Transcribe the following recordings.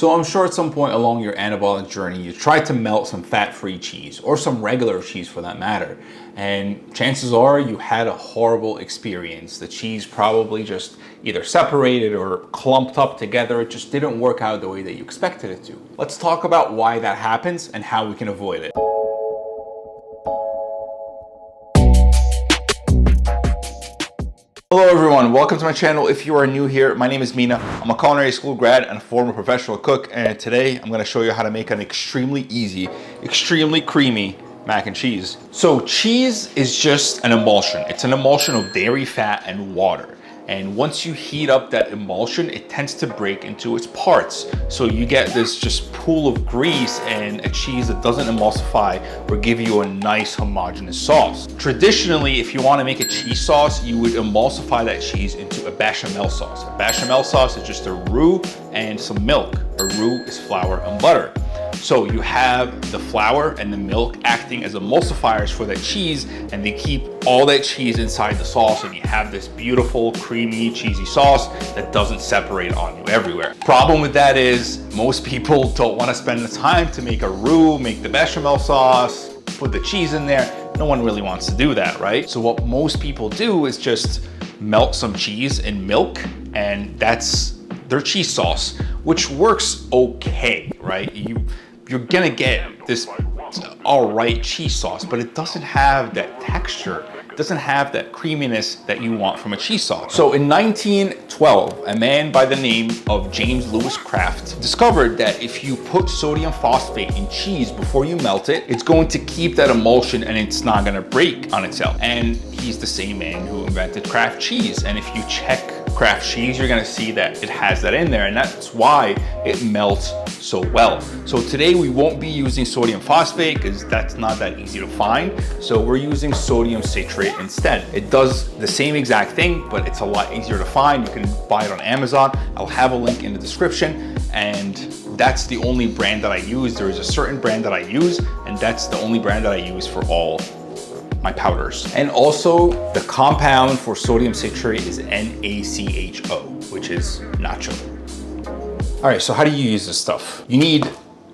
So I'm sure at some point along your anabolic journey, you tried to melt some fat-free cheese or some regular cheese for that matter. And chances are you had a horrible experience. The cheese probably just either separated or clumped up together. It just didn't work out the way that you expected it to. Let's talk about why that happens and how we can avoid it. Hello everyone, welcome to my channel. If you are new here, my name is Mina. I'm a culinary school grad and a former professional cook, and today I'm going to show you how to make an extremely easy, extremely creamy mac and cheese. So cheese is just an emulsion. It's an emulsion of dairy, fat, and water. And once you heat up that emulsion, it tends to break into its parts. So you get this just pool of grease and a cheese that doesn't emulsify or give you a nice homogeneous sauce. Traditionally, if you want to make a cheese sauce, you would emulsify that cheese into a bechamel sauce. A bechamel sauce is just a roux and some milk. A roux is flour and butter. So you have the flour and the milk acting as emulsifiers for that cheese, and they keep all that cheese inside the sauce, and you have this beautiful, creamy, cheesy sauce that doesn't separate on you everywhere. Problem with that is most people don't want to spend the time to make a roux, make the bechamel sauce, put the cheese in there. No one really wants to do that, right? So what most people do is just melt some cheese in milk, and that's their cheese sauce, which works okay, right? You're gonna get this all right cheese sauce, but it doesn't have that texture. It doesn't have that creaminess that you want from a cheese sauce. So in 1912, a man by the name of James Lewis Kraft discovered that if you put sodium phosphate in cheese before you melt it, it's going to keep that emulsion and it's not gonna break on itself. And he's the same man who invented Kraft cheese. And if you check Kraft cheese, you're gonna see that it has that in there, and that's why it melts so well. So today we won't be using sodium phosphate because that's not that easy to find. So we're using sodium citrate instead. It does the same exact thing, but it's a lot easier to find. You can buy it on Amazon. I'll have a link in the description, and that's the only brand that I use. There is a certain brand that I use, and that's the only brand that I use for all my powders. And also the compound for sodium citrate is NaCHO, which is nacho. All right, so how do you use this stuff? You need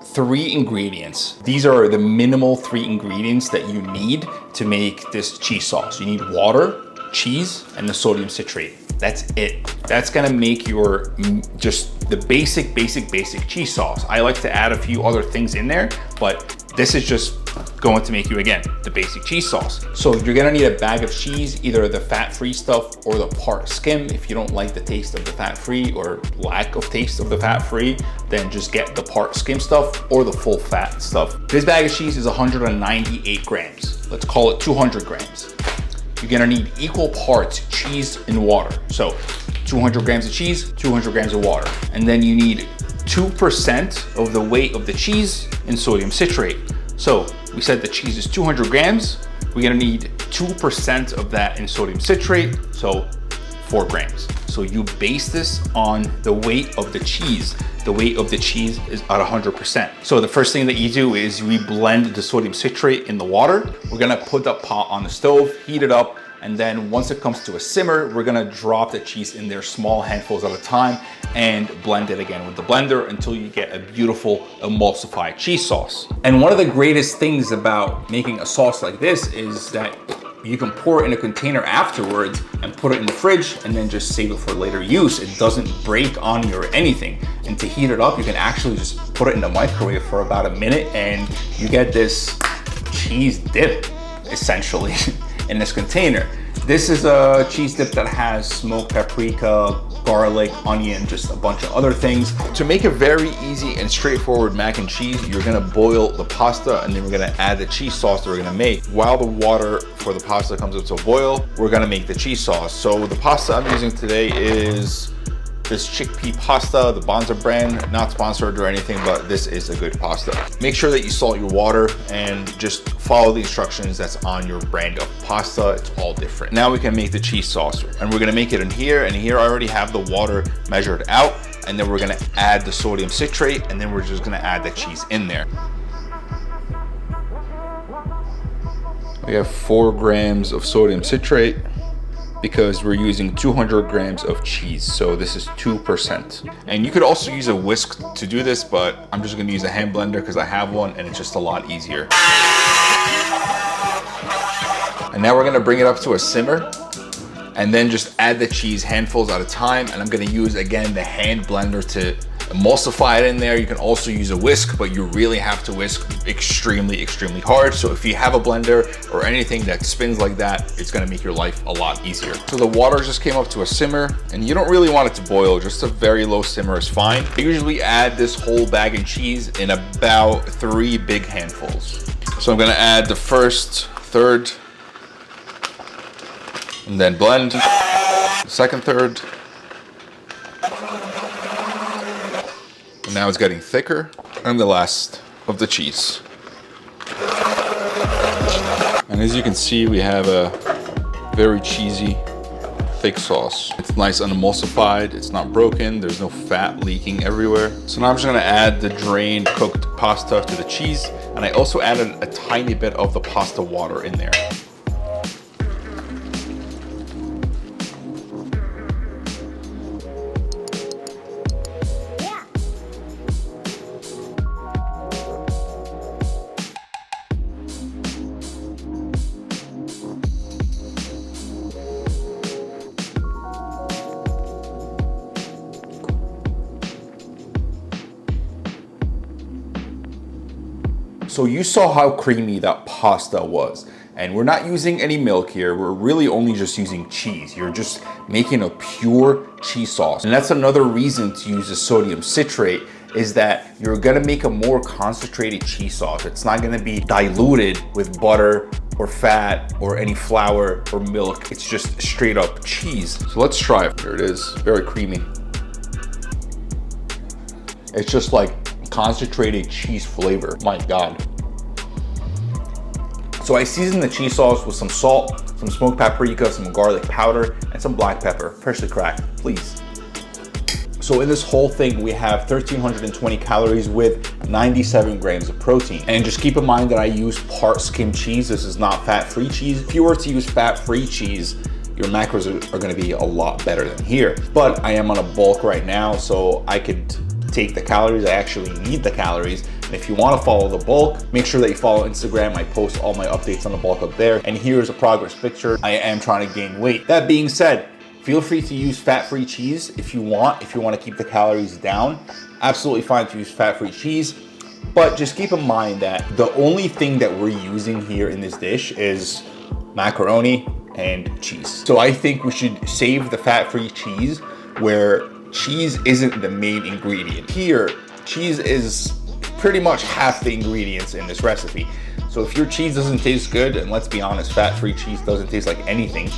3 ingredients. These are the minimal 3 ingredients that you need to make this cheese sauce. You need water, cheese, and the sodium citrate. That's it. That's gonna make your just the basic cheese sauce. I like to add a few other things in there, but this is just going to make you, again, the basic cheese sauce. So you're gonna need a bag of cheese, either the fat-free stuff or the part skim. If you don't like the taste of the fat-free or lack of taste of the fat-free, then just get the part skim stuff or the full fat stuff. This bag of cheese is 198 grams. Let's call it 200 grams. You're gonna need equal parts cheese and water. So 200 grams of cheese, 200 grams of water. And then you need 2% of the weight of the cheese in sodium citrate. So we said the cheese is 200 grams. We're gonna need 2% of that in sodium citrate, so 4 grams. So you base this on the weight of the cheese. The weight of the cheese is at 100%. So the first thing that you do is we blend the sodium citrate in the water. We're gonna put the pot on the stove, heat it up, and then once it comes to a simmer, we're gonna drop the cheese in there small handfuls at a time and blend it again with the blender until you get a beautiful emulsified cheese sauce. And one of the greatest things about making a sauce like this is that you can pour it in a container afterwards and put it in the fridge and then just save it for later use. It doesn't break on you or anything. And to heat it up, you can actually just put it in the microwave for about a minute and you get this cheese dip, essentially, in this container. This is a cheese dip that has smoked paprika, garlic, onion, just a bunch of other things. To make a very easy and straightforward mac and cheese, you're gonna boil the pasta and then we're gonna add the cheese sauce that we're gonna make. While the water for the pasta comes up to a boil, we're gonna make the cheese sauce. So the pasta I'm using today is this chickpea pasta, the Bonza brand, not sponsored or anything, but this is a good pasta. Make sure that you salt your water and just follow the instructions that's on your brand of pasta. It's all different. Now we can make the cheese sauce, and we're gonna make it in here, and here I already have the water measured out, and then we're gonna add the sodium citrate, and then we're just gonna add the cheese in there. We have 4 grams of sodium citrate. because we're using 200 grams of cheese. So this is 2%. And you could also use a whisk to do this, but I'm just gonna use a hand blender because I have one and it's just a lot easier. And now we're gonna bring it up to a simmer and then just add the cheese handfuls at a time. And I'm gonna use, again, the hand blender to emulsify it in there. You can also use a whisk, but you really have to whisk extremely, extremely hard. So if you have a blender or anything that spins like that, it's gonna make your life a lot easier. So the water just came up to a simmer, and you don't really want it to boil, just a very low simmer is fine. I usually add this whole bag of cheese in about 3 big handfuls. So I'm gonna add the first third, and then blend, second third. And now it's getting thicker, and the last of the cheese. And as you can see, we have a very cheesy, thick sauce. It's nice and emulsified, it's not broken, there's no fat leaking everywhere. So now I'm just gonna add the drained cooked pasta to the cheese, and I also added a tiny bit of the pasta water in there. So you saw how creamy that pasta was. And we're not using any milk here. We're really only just using cheese. You're just making a pure cheese sauce. And that's another reason to use the sodium citrate, is that you're gonna make a more concentrated cheese sauce. It's not gonna be diluted with butter or fat or any flour or milk. It's just straight up cheese. So let's try it. Here it is, very creamy. It's just like concentrated cheese flavor. My God. So I seasoned the cheese sauce with some salt, some smoked paprika, some garlic powder, and some black pepper, freshly cracked, please. So in this whole thing, we have 1,320 calories with 97 grams of protein. And just keep in mind that I use part skim cheese. This is not fat-free cheese. If you were to use fat-free cheese, your macros are gonna be a lot better than here. But I am on a bulk right now, so I could take the calories. I actually need the calories. And if you want to follow the bulk, make sure that you follow Instagram. I post all my updates on the bulk up there. And here's a progress picture. I am trying to gain weight. That being said, feel free to use fat-free cheese if you want to keep the calories down. Absolutely fine to use fat-free cheese. But just keep in mind that the only thing that we're using here in this dish is macaroni and cheese. So I think we should save the fat-free cheese where cheese isn't the main ingredient. Here, cheese is pretty much half the ingredients in this recipe. So if your cheese doesn't taste good, and let's be honest, fat-free cheese doesn't taste like anything,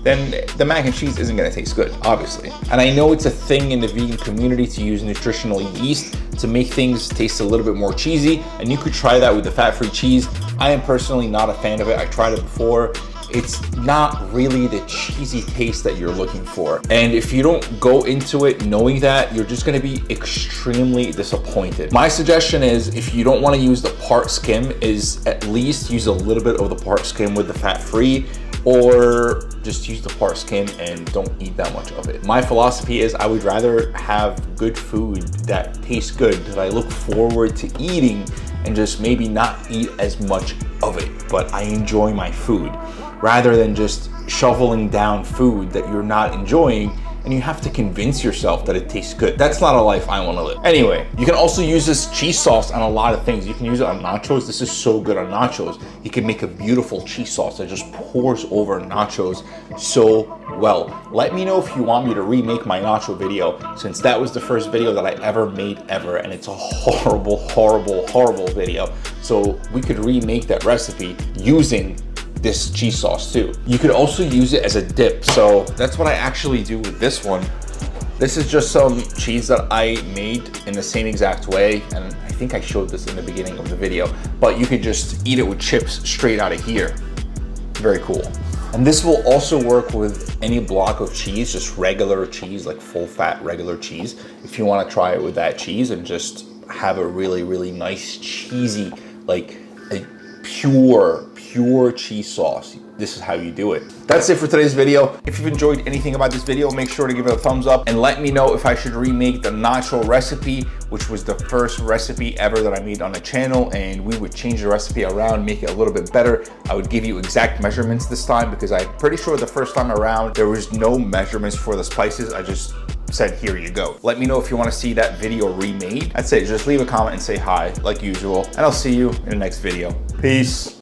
then the mac and cheese isn't gonna taste good, obviously. And I know it's a thing in the vegan community to use nutritional yeast to make things taste a little bit more cheesy, and you could try that with the fat-free cheese. I am personally not a fan of it. I tried it before. It's not really the cheesy taste that you're looking for. And if you don't go into it knowing that, you're just gonna be extremely disappointed. My suggestion is, if you don't wanna use the part skim, is at least use a little bit of the part skim with the fat-free, or just use the part skim and don't eat that much of it. My philosophy is I would rather have good food that tastes good, that I look forward to eating, and just maybe not eat as much of it, but I enjoy my food, rather than just shoveling down food that you're not enjoying and you have to convince yourself that it tastes good. That's not a life I want to live. Anyway, you can also use this cheese sauce on a lot of things. You can use it on nachos. This is so good on nachos. You can make a beautiful cheese sauce that just pours over nachos so well. Let me know if you want me to remake my nacho video, since that was the first video that I ever made ever, and it's a horrible, horrible, horrible video. So we could remake that recipe using this cheese sauce too. You could also use it as a dip. So that's what I actually do with this one. This is just some cheese that I made in the same exact way, and I think I showed this in the beginning of the video, but you could just eat it with chips straight out of here. Very cool. And this will also work with any block of cheese, just regular cheese, like full fat regular cheese. If you want to try it with that cheese and just have a really, really nice cheesy, like a pure pure cheese sauce. This is how you do it. That's it for today's video. If you've enjoyed anything about this video, make sure to give it a thumbs up and let me know if I should remake the nacho recipe, which was the first recipe ever that I made on the channel, and we would change the recipe around, make it a little bit better. I would give you exact measurements this time because I'm pretty sure the first time around there was no measurements for the spices. I just said, here you go. Let me know if you want to see that video remade. That's it. Just leave a comment and say hi like usual, and I'll see you in the next video. Peace.